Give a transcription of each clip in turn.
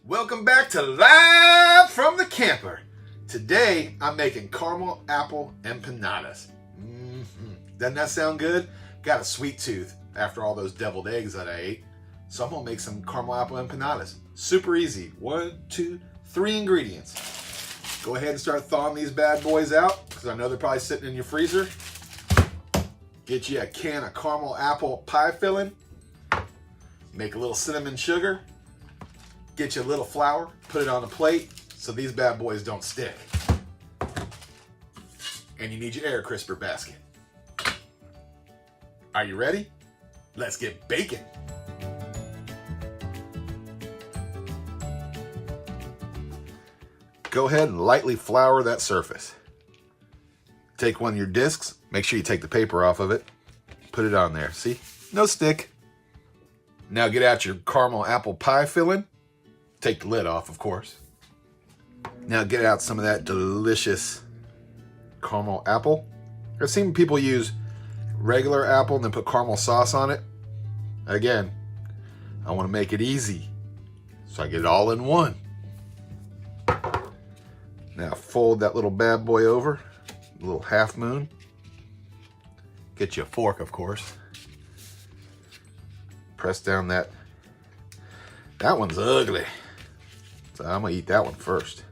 Welcome back to Live from the Camper. Today, I'm making caramel apple empanadas. Doesn't that sound good? Got a sweet tooth after all those deviled eggs that I ate. So I'm gonna make some caramel apple empanadas. Super easy. 1, 2, 3 ingredients. Go ahead and start thawing these bad boys out because I know they're probably sitting in your freezer. Get you a can of caramel apple pie filling. Make a little cinnamon sugar. Get you a little flour, put it on a plate so these bad boys don't stick. And you need your air crisper basket. Are you ready? Let's get baking. Go ahead and lightly flour that surface. Take one of your discs, make sure you take the paper off of it, put it on there. See? No stick. Now get out your caramel apple pie filling. Take the lid off, of course. Now get out some of that delicious caramel apple. I've seen people use regular apple and then put caramel sauce on it. Again, I want to make it easy, so I get it all in one. Now fold that little bad boy over, a little half moon. Get you a fork, of course. Press down that one's ugly. So I'm gonna eat that one first.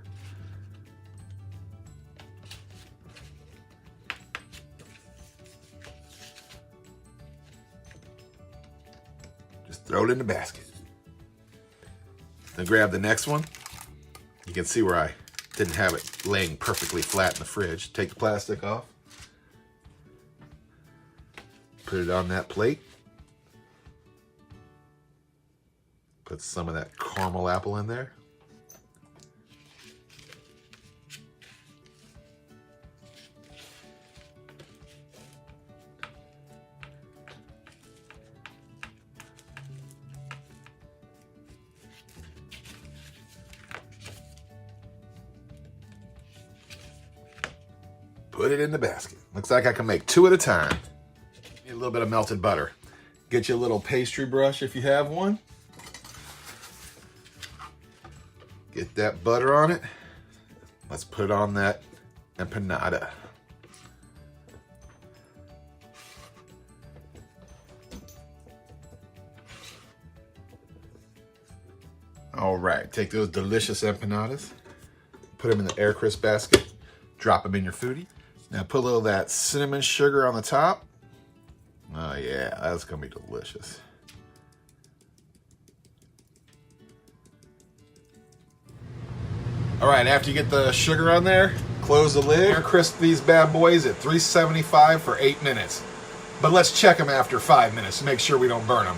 Just throw it in the basket. Then grab the next one. You can see where I didn't have it laying perfectly flat in the fridge. Take the plastic off. Put it on that plate. Put some of that caramel apple in there. Put it in the basket. Looks like I can make 2 at a time. Need a little bit of melted butter. Get you a little pastry brush if you have one. Get that butter on it. Let's put it on that empanada. All right, take those delicious empanadas, put them in the air crisp basket, drop them in your Foodi. Now put a little of that cinnamon sugar on the top. Oh yeah, that's gonna be delicious. All right, after you get the sugar on there, close the lid. Air crisp these bad boys at 375 for 8 minutes. But let's check them after 5 minutes to make sure we don't burn them.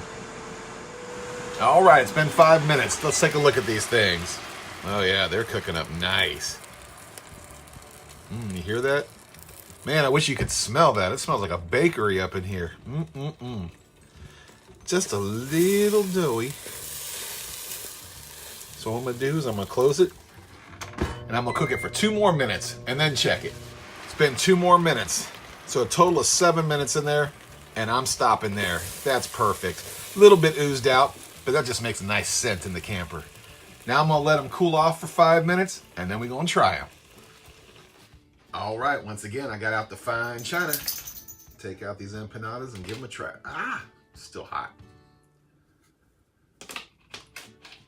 All right, it's been 5 minutes. Let's take a look at these things. Oh yeah, they're cooking up nice. You hear that? Man, I wish you could smell that. It smells like a bakery up in here. Just a little doughy. So what I'm gonna do is I'm gonna close it and I'm gonna cook it for 2 more minutes and then check it. It's been 2 more minutes. So a total of 7 minutes in there and I'm stopping there. That's perfect. A little bit oozed out, but that just makes a nice scent in the camper. Now I'm gonna let them cool off for 5 minutes and then we're gonna try them. All right, once again, I got out the fine china. Take out these empanadas and give them a try. Still hot.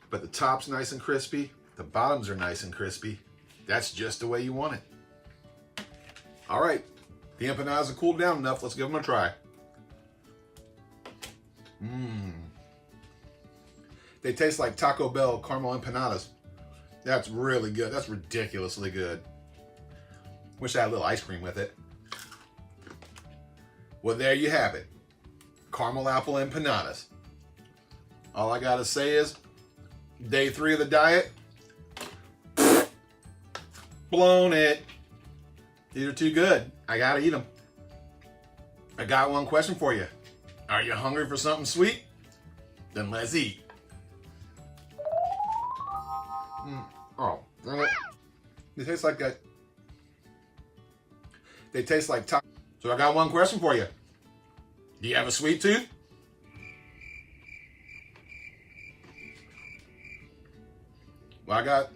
But the top's nice and crispy. The bottoms are nice and crispy. That's just the way you want it. All right, the empanadas are cooled down enough. Let's give them a try. They taste like Taco Bell caramel empanadas. That's really good. That's ridiculously good. Wish I had a little ice cream with it. Well, there you have it. Caramel apple empanadas. All I gotta say is, day 3 of the diet, blown it. These are too good. I gotta eat them. I got one question for you. Are you hungry for something sweet? Then let's eat. They taste like that. They taste like top. So I got one question for you. Do you have a sweet tooth? Well, I got